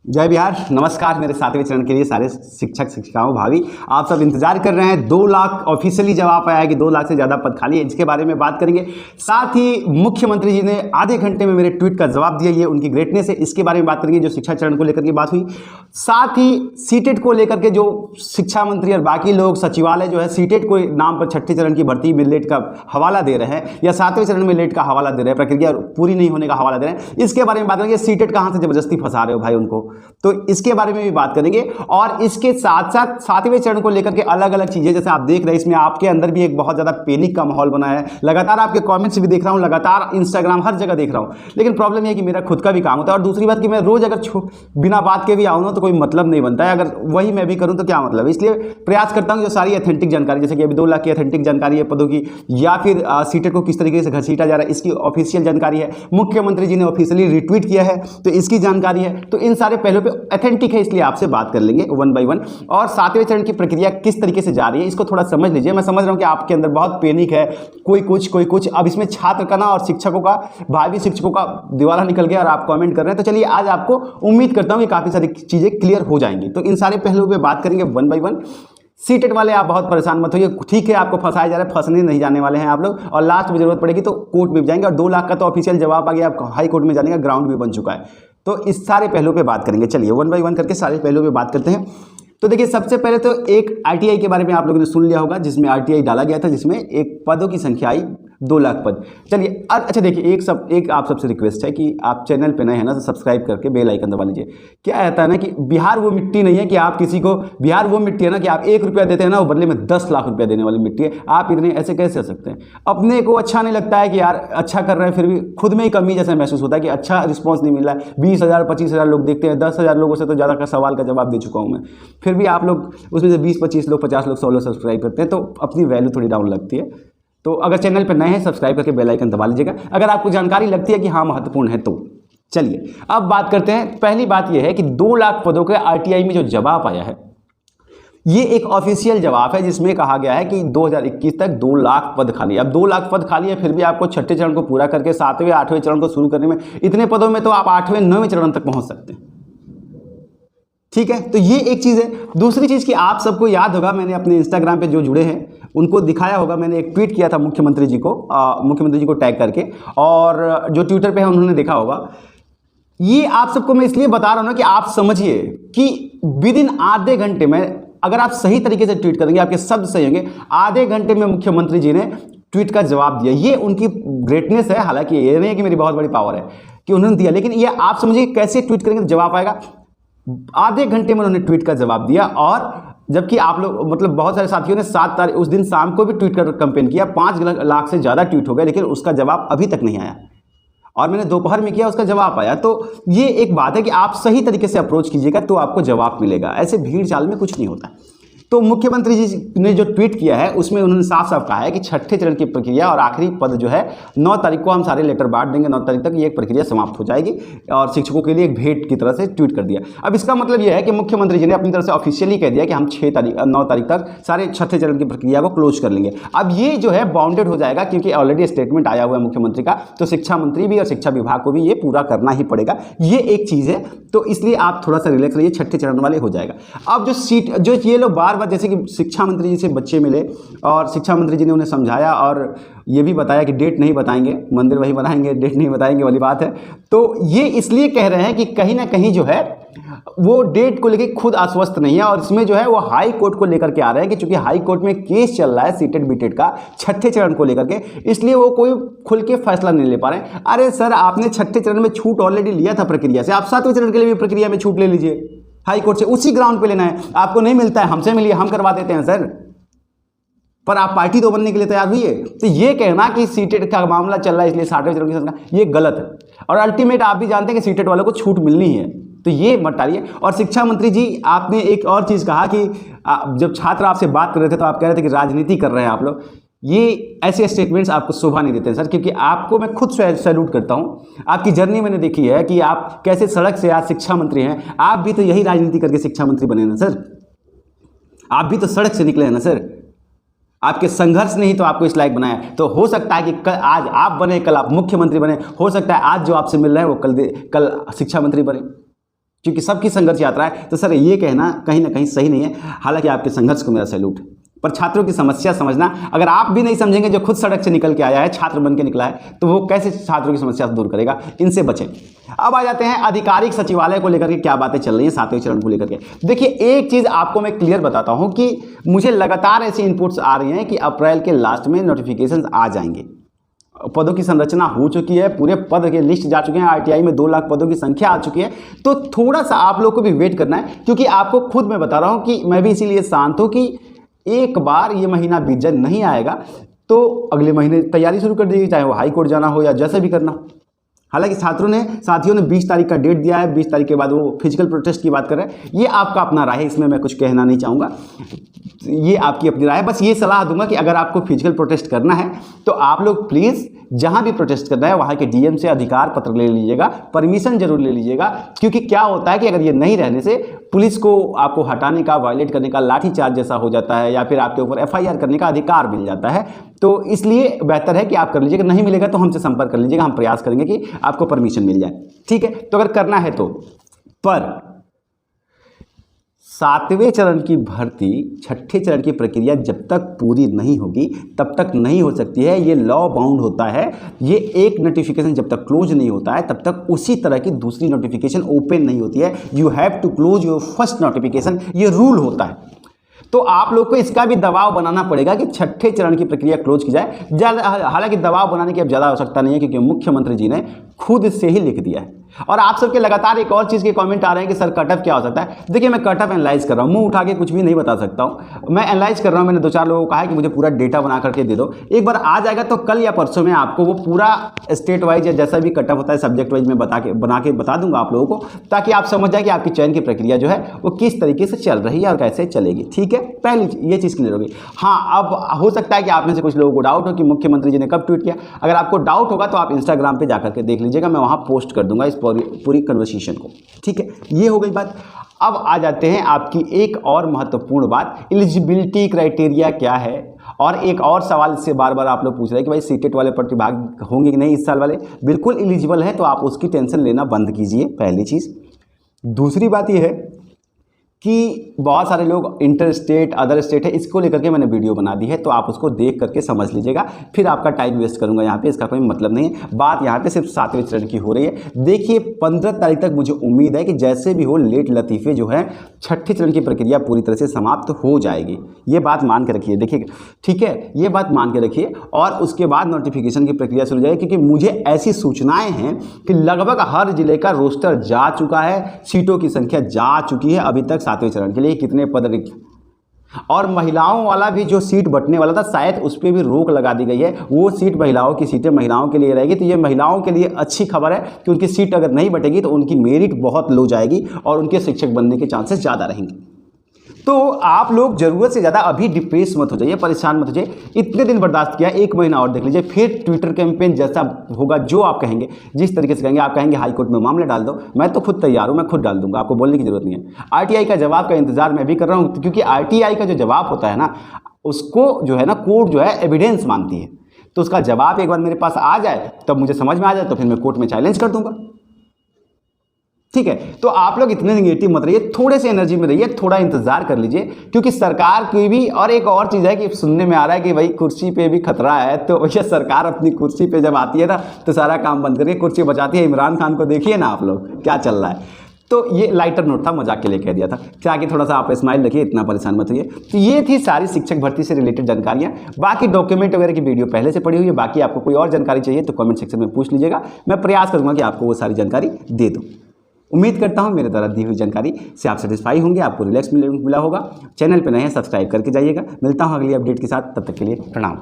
जय बिहार। नमस्कार। मेरे 7वें चरण के लिए सारे शिक्षक शिक्षिकाओं भावी आप सब इंतजार कर रहे हैं। 2 लाख ऑफिशियली जवाब आया है कि 2 लाख से ज़्यादा पद खाली है, इसके बारे में बात करेंगे। साथ ही मुख्यमंत्री जी ने आधे घंटे में मेरे ट्वीट का जवाब दिया, ये उनकी ग्रेटनेस है, इसके बारे में बात करेंगे। जो शिक्षा चरण को लेकर के बात हुई, साथ ही सीटेट को लेकर के जो शिक्षा मंत्री और बाकी लोग सचिवालय जो है सीटेट को नाम पर 6ठे चरण की भर्ती में लेट का हवाला दे रहे हैं या 7वें चरण में लेट का हवाला दे रहे हैं, प्रक्रिया पूरी नहीं होने का हवाला दे रहे हैं, इसके बारे में बात करेंगे। सीटेट कहाँ से जबरदस्ती फंसा रहे हो भाई उनको, तो इसके बारे में भी बात करेंगे। और इसके साथ साथ 7वें चरण को लेकर के अलग अलग चीजें, जैसे आप देख रहे हैं इसमें आपके अंदर भी एक बहुत ज्यादा पैनिक का माहौल बना है। लगातार आपके कमेंट्स भी देख रहा हूं, लगातार इंस्टाग्राम हर जगह देख रहा हूं, लेकिन प्रॉब्लम यह है कि मेरा खुद का भी काम होता है। और दूसरी बात कि मैं रोज अगर बिना बात के भी आऊँ ना तो कोई मतलब नहीं बनता है, अगर वही मैं भी करूँ तो क्या मतलब। इसलिए प्रयास करता हूँ जो सारी ऑथेंटिक जानकारी, जैसे कि अभी 2 लाख की ऑथेंटिक जानकारी है पदों की, या फिर सीटेट को किस तरीके से घसीटा जा रहा है इसकी ऑफिशियल जानकारी है, मुख्यमंत्री जी ने ऑफिशियली रिट्वीट किया है तो इसकी जानकारी है। तो इन सारे पहलुओं पे ऑथेंटिक है, इसलिए आपसे बात कर लेंगे 1 बाय 1। और 7वें चरण की प्रक्रिया किस तरीके से जा रही है इसको थोड़ा समझ लीजिए। मैं समझ रहा हूं कि आपके अंदर बहुत पैनिक है, कोई कुछ। अब इसमें छात्र का ना और शिक्षकों का, भावी शिक्षकों का दिवाला निकल गया और आप कमेंट कर रहे हैं। तो चलिए आज आपको उम्मीद करता हूं कि काफी सारी चीजें क्लियर हो जाएंगी। तो इन सारे पहलुओं पे बात करेंगे 1 बाय 1। सीटेट वाले आप बहुत परेशान मत होइए, ठीक है आपको फंसाया जा रहा है, फंसने नहीं जाने वाले हैं आप लोग, और लास्ट में जरूरत पड़ेगी तो कोर्ट में भी जाएंगे। और 2 लाख का तो ऑफिशियल जवाब आ गया, आप हाई कोर्ट में जाने का ग्राउंड भी बन चुका है। तो इस सारे पहलुओं पे बात करेंगे। चलिए 1 बाय 1 करके सारे पहलुओं पे बात करते हैं। तो देखिए सबसे पहले तो एक आरटीआई के बारे में आप लोगों ने सुन लिया होगा, जिसमें आरटीआई डाला गया था, जिसमें एक पदों की संख्या आई 2 लाख पद। चलिए अच्छा देखिए, एक आप सबसे रिक्वेस्ट है कि आप चैनल पे नए हैं ना तो सब्सक्राइब करके बेल आइकन दबा लीजिए। क्या रहता है ना कि बिहार वो मिट्टी नहीं है कि आप किसी को, बिहार वो मिट्टी है ना कि आप 1 रुपया देते हैं ना वो बदले में 10 लाख रुपया देने वाली मिट्टी है। आप इतने ऐसे कैसे कर सकते हैं? अपने को अच्छा नहीं लगता है कि यार अच्छा कर रहे हैं, फिर भी खुद में ही कमी जैसा महसूस होता है कि अच्छा रिस्पॉन्स नहीं मिल रहा है। 20,000 25,000 लोग देखते हैं, 10,000 लोगों से तो ज़्यादा का सवाल का जवाब दे चुका हूँ मैं, फिर भी आप लोग उसमें से 20-25 लोग, 50 लोग, 100 लोग सब्सक्राइब करते हैं, तो अपनी वैल्यू थोड़ी डाउन लगती है। तो अगर चैनल पर नए हैं सब्सक्राइब करके बेल आइकन दबा लीजिएगा अगर आपको जानकारी लगती है कि हाँ महत्वपूर्ण है तो। चलिए अब बात करते हैं। पहली बात यह है कि 2 लाख पदों के आरटीआई में जो जवाब आया है ये एक ऑफिशियल जवाब है, जिसमें कहा गया है कि 2021 तक 2 लाख पद खाली। अब 2 लाख पद खाली है, फिर भी आपको 6ठे चरण को पूरा करके 7वें 8वें चरण को शुरू करने में, इतने पदों में तो आप 8वें 9वें चरण तक पहुंच सकते हैं। ठीक है, तो ये एक चीज़ है। दूसरी चीज़ कि आप सबको याद होगा, मैंने अपने इंस्टाग्राम पे जो जुड़े हैं उनको दिखाया होगा, मैंने एक ट्वीट किया था मुख्यमंत्री जी को टैग करके, और जो ट्विटर पे है उन्होंने देखा होगा। ये आप सबको मैं इसलिए बता रहा हूं ना कि आप समझिए कि विद इन आधे घंटे में, अगर आप सही तरीके से ट्वीट करेंगे, आपके शब्द सही होंगे, आधे घंटे में मुख्यमंत्री जी ने ट्वीट का जवाब दिया। ये उनकी ग्रेटनेस है। हालांकि ये नहीं है कि मेरी बहुत बड़ी पावर है कि उन्होंने दिया, लेकिन ये आप समझिए कैसे ट्वीट करेंगे तो जवाब आएगा। आधे घंटे में उन्होंने ट्वीट का जवाब दिया, और जबकि आप लोग मतलब बहुत सारे साथियों ने 7 तारीख उस दिन शाम को भी ट्वीट कर कैंपेन किया, 5 लाख से ज़्यादा ट्वीट हो गए, लेकिन उसका जवाब अभी तक नहीं आया। और मैंने दोपहर में किया, उसका जवाब आया। तो ये एक बात है कि आप सही तरीके से अप्रोच कीजिएगा तो आपको जवाब मिलेगा, ऐसे भीड़ चाल में कुछ नहीं होता। तो मुख्यमंत्री जी ने जो ट्वीट किया है उसमें उन्होंने साफ साफ कहा है कि 6ठे चरण की प्रक्रिया और आखिरी पद जो है 9 तारीख को हम सारे लेटर बांट देंगे, 9 तारीख तक ये प्रक्रिया समाप्त हो जाएगी, और शिक्षकों के लिए एक भेंट की तरह से ट्वीट कर दिया। अब इसका मतलब यह है कि मुख्यमंत्री जी ने अपनी तरफ से ऑफिशियली कह दिया कि हम 9 तारीख तक सारे 6ठे चरण की प्रक्रिया को क्लोज कर लेंगे। अब ये जो है बाउंडेड हो जाएगा, क्योंकि ऑलरेडी स्टेटमेंट आया हुआ है मुख्यमंत्री का, तो शिक्षा मंत्री भी और शिक्षा विभाग को भी ये पूरा करना ही पड़ेगा। ये एक चीज़ है, तो इसलिए आप थोड़ा सा रिलैक्स रहिए, 6ठे चरण वाले हो जाएगा। अब जो ये लोग बार बार, जैसे कि शिक्षा मंत्री जी से बच्चे मिले और शिक्षा मंत्री जी ने उन्हें समझाया और ये भी बताया कि डेट नहीं बताएंगे, मंदिर वही बनाएंगे, डेट नहीं बताएंगे वाली बात है। तो ये इसलिए कह रहे हैं कि कहीं ना कहीं जो है वो डेट को लेकर खुद आश्वस्त नहीं है, और इसमें जो है वो हाई कोर्ट को लेकर के आ रहे हैं कि चूंकि हाई कोर्ट में केस चल रहा है सीटेट बीटेट का 6ठे चरण को लेकर के, इसलिए वो कोई खुल के फैसला नहीं ले पा रहे हैं। अरे सर, आपने 6ठे चरण में छूट ऑलरेडी लिया था प्रक्रिया से, आप 7वें चरण के लिए भी प्रक्रिया में छूट ले लीजिए हाई कोर्ट से, उसी ग्राउंड पे लेना है। आपको नहीं मिलता है, हमसे मिलिए, हम करवा देते हैं सर, पर आप पार्टी तो बनने के लिए तैयार हुई है। तो ये कहना कि सीटेट का मामला चल रहा है इसलिए 7वें चरण की संख्या, ये गलत है। और अल्टीमेट आप भी जानते हैं कि सीटेट वालों को छूट मिलनी है, तो ये मत टालिए। और शिक्षा मंत्री जी, आपने एक और चीज़ कहा कि जब छात्र आपसे बात कर रहे थे तो आप कह रहे थे कि राजनीति कर रहे हैं आप लोग। ये ऐसे स्टेटमेंट्स आपको शोभा नहीं देते हैं सर, क्योंकि आपको मैं खुद सैल्यूट करता हूँ। आपकी जर्नी मैंने देखी है कि आप कैसे सड़क से आज शिक्षा मंत्री हैं। आप भी तो यही राजनीति करके शिक्षा मंत्री बने ना सर, आप भी तो सड़क से निकले हैं ना सर। आपके संघर्ष ने ही तो आपको इस लायक बनाया। तो हो सकता है कि आज आप बने, कल आप मुख्यमंत्री बने, हो सकता है आज जो आपसे मिल रहे हैं वो कल शिक्षा मंत्री बने। क्योंकि सबकी संघर्ष यात्रा है। तो सर ये कहना कहीं ना कहीं सही नहीं है, हालांकि आपके संघर्ष को मेरा सैल्यूट है, पर छात्रों की समस्या समझना, अगर आप भी नहीं समझेंगे, जो खुद सड़क से निकल के आया है, छात्र बन के निकला है, तो वो कैसे छात्रों की समस्या दूर करेगा? इनसे बचें। अब आ जाते हैं आधिकारिक सचिवालय को लेकर के क्या बातें चल रही हैं 7वें चरण को लेकर के। देखिए, एक चीज़ आपको मैं क्लियर बताता हूं कि मुझे लगातार ऐसी इनपुट्स आ रही हैं कि अप्रैल के लास्ट में नोटिफिकेशन आ जाएंगे। पदों की संरचना हो चुकी है, पूरे पद के लिस्ट जा चुके हैं, आरटीआई में 2 लाख पदों की संख्या आ चुकी है। तो थोड़ा सा आप लोग को भी वेट करना है, क्योंकि आपको खुद मैं बता रहा हूं कि मैं भी इसीलिए शांत हूं कि एक बार ये महीना बीत जाए, नहीं आएगा तो अगले महीने तैयारी शुरू कर दीजिए, चाहे वो हाई कोर्ट जाना हो या जैसे भी करना हो। हालांकि साथियों ने 20 तारीख का डेट दिया है, 20 तारीख के बाद वो फिजिकल प्रोटेस्ट की बात कर रहे हैं। ये आपका अपना राय है, इसमें मैं कुछ कहना नहीं चाहूँगा, ये आपकी अपनी राय है। बस ये सलाह दूंगा कि अगर आपको फिजिकल प्रोटेस्ट करना है तो आप लोग प्लीज़ जहाँ भी प्रोटेस्ट करना है वहाँ के डीएम से अधिकार पत्र ले लीजिएगा, परमिशन जरूर ले लीजिएगा, क्योंकि क्या होता है कि अगर ये नहीं रहने से पुलिस को आपको हटाने का, वायलेट करने का, लाठीचार्ज जैसा हो जाता है, या फिर आपके ऊपर एफआईआर करने का अधिकार मिल जाता है। तो इसलिए बेहतर है कि आप कर लीजिएगा, नहीं मिलेगा तो हमसे संपर्क कर लीजिएगा, हम प्रयास करेंगे कि आपको परमिशन मिल जाए, ठीक है? तो अगर करना है तो। पर 7वें चरण की भर्ती, 6ठे चरण की प्रक्रिया जब तक पूरी नहीं होगी तब तक नहीं हो सकती है। ये लॉ बाउंड होता है। ये एक नोटिफिकेशन जब तक क्लोज नहीं होता है तब तक उसी तरह की दूसरी नोटिफिकेशन ओपन नहीं होती है। You have to close your first notification, ये रूल होता है। तो आप लोग को इसका भी दबाव बनाना पड़ेगा कि 6ठे चरण की प्रक्रिया क्लोज की जाए। हालांकि दबाव बनाने की अब ज़्यादा आवश्यकता नहीं है, क्योंकि मुख्यमंत्री जी ने खुद से ही लिख दिया है। और आप सबके लगातार एक और चीज़ के कमेंट आ रहे हैं कि सर कटअप क्या हो सकता है। देखिए, मैं कटअप एनालाइज कर रहा हूँ, मुंह उठा के कुछ भी नहीं बता सकता हूँ, मैं एनालाइज कर रहा हूँ। मैंने 2-4 लोगों को कहा है कि मुझे पूरा डेटा बना करके दे दो। एक बार आ जाएगा तो कल या परसों में आपको वो पूरा स्टेट वाइज या जैसा भी कटअप होता है सब्जेक्ट वाइज में बना के बता दूंगा आप लोगों को, ताकि आप समझ जाए कि आपकी चयन की प्रक्रिया जो है वो किस तरीके से चल रही है और कैसे चलेगी, ठीक है? पहली ये चीज़ क्लियर होगी। हाँ, अब हो सकता है कि आप में से कुछ लोगों को डाउट हो कि मुख्यमंत्री जी ने कब ट्वीट किया। अगर आपको डाउट होगा तो आप इंस्टाग्राम पर जाकर के देख लीजिएगा, मैं वहाँ पोस्ट कर दूंगा इस पूरी कन्वर्सेशन को, ठीक है? ये हो गई बात। अब आ जाते हैं आपकी एक और महत्वपूर्ण बात, एलिजिबिलिटी क्राइटेरिया क्या है। और एक और सवाल इससे बार बार आप लोग पूछ रहे हैं कि भाई सीटेट वाले प्रतिभाग होंगे कि नहीं इस साल वाले। बिल्कुल एलिजिबल है, तो आप उसकी टेंशन लेना बंद कीजिए, पहली चीज़। दूसरी बात यह है कि बहुत सारे लोग इंटर स्टेट, अदर स्टेट है, इसको लेकर के मैंने वीडियो बना दी है, तो आप उसको देख करके समझ लीजिएगा। फिर आपका टाइम वेस्ट करूंगा यहाँ पे, इसका कोई मतलब नहीं है। बात यहाँ पे सिर्फ 7वें चरण की हो रही है। देखिए, 15 तारीख तक मुझे उम्मीद है कि जैसे भी हो लेट लतीफ़े जो है 6ठे चरण की प्रक्रिया पूरी तरह से समाप्त हो जाएगी। ये बात मान के रखिए, देखिए, ठीक है? ये बात मान के रखिए, और उसके बाद नोटिफिकेशन की प्रक्रिया शुरू हो जाएगी, क्योंकि मुझे ऐसी सूचनाएँ हैं कि लगभग हर जिले का रोस्टर जा चुका है, सीटों की संख्या जा चुकी है। अभी तक 7वें चरण के लिए कितने पद रिक्त, और महिलाओं वाला भी जो सीट बंटने वाला था शायद उस पर भी रोक लगा दी गई है। वो सीट महिलाओं की सीटें महिलाओं के लिए रहेगी। तो ये महिलाओं के लिए अच्छी खबर है कि उनकी सीट अगर नहीं बटेगी तो उनकी मेरिट बहुत लो जाएगी और उनके शिक्षक बनने के चांसेस ज़्यादा रहेंगे। तो आप लोग ज़रूरत से ज़्यादा अभी डिप्रेस मत हो जाइए, परेशान मत हो जाइए। इतने दिन बर्दाश्त किया, 1 महीना और देख लीजिए, फिर ट्विटर कैंपेन जैसा होगा, जो आप कहेंगे, जिस तरीके से कहेंगे, आप कहेंगे हाई कोर्ट में मामले डाल दो, मैं तो खुद तैयार हूँ, मैं खुद डाल दूंगा, आपको बोलने की जरूरत नहीं है। आरटीआई का जवाब का इंतजार मैं भी कर रहा हूँ, क्योंकि आरटीआई का जो जवाब होता है ना, उसको जो है ना कोर्ट जो है एविडेंस मानती है। तो उसका जवाब एक बार मेरे पास आ जाए, तब मुझे समझ में आ जाए, तो फिर मैं कोर्ट में चैलेंज कर दूंगा, ठीक है? तो आप लोग इतने निगेटिव मत रहिए, थोड़े से एनर्जी में रहिए, थोड़ा इंतजार कर लीजिए, क्योंकि सरकार की भी। और एक और चीज़ है कि सुनने में आ रहा है कि भाई कुर्सी पे भी खतरा है, तो भैया सरकार अपनी कुर्सी पे जब आती है ना तो सारा काम बंद करके कुर्सी बचाती है। इमरान खान को देखिए ना आप लोग, क्या चल रहा है। तो ये लाइटर नोट था, मजाक के लिए कह दिया था, ताकि थोड़ा सा आप स्माइल रखिए, इतना परेशान मत होइए। तो ये थी सारी शिक्षक भर्ती से रिलेटेड जानकारियाँ। बाकी डॉक्यूमेंट वगैरह की वीडियो पहले से पड़ी हुई है। बाकी आपको कोई और जानकारी चाहिए तो कमेंट सेक्शन में पूछ लीजिएगा, मैं प्रयास करूँगा कि आपको वो सारी जानकारी दे दूँ। उम्मीद करता हूं मेरे द्वारा दी हुई जानकारी से आप सेटिस्फाई होंगे, आपको रिलैक्स मिला होगा। चैनल पर नए हैं, सब्सक्राइब करके जाइएगा। मिलता हूं अगली अपडेट के साथ, तब तक के लिए प्रणाम।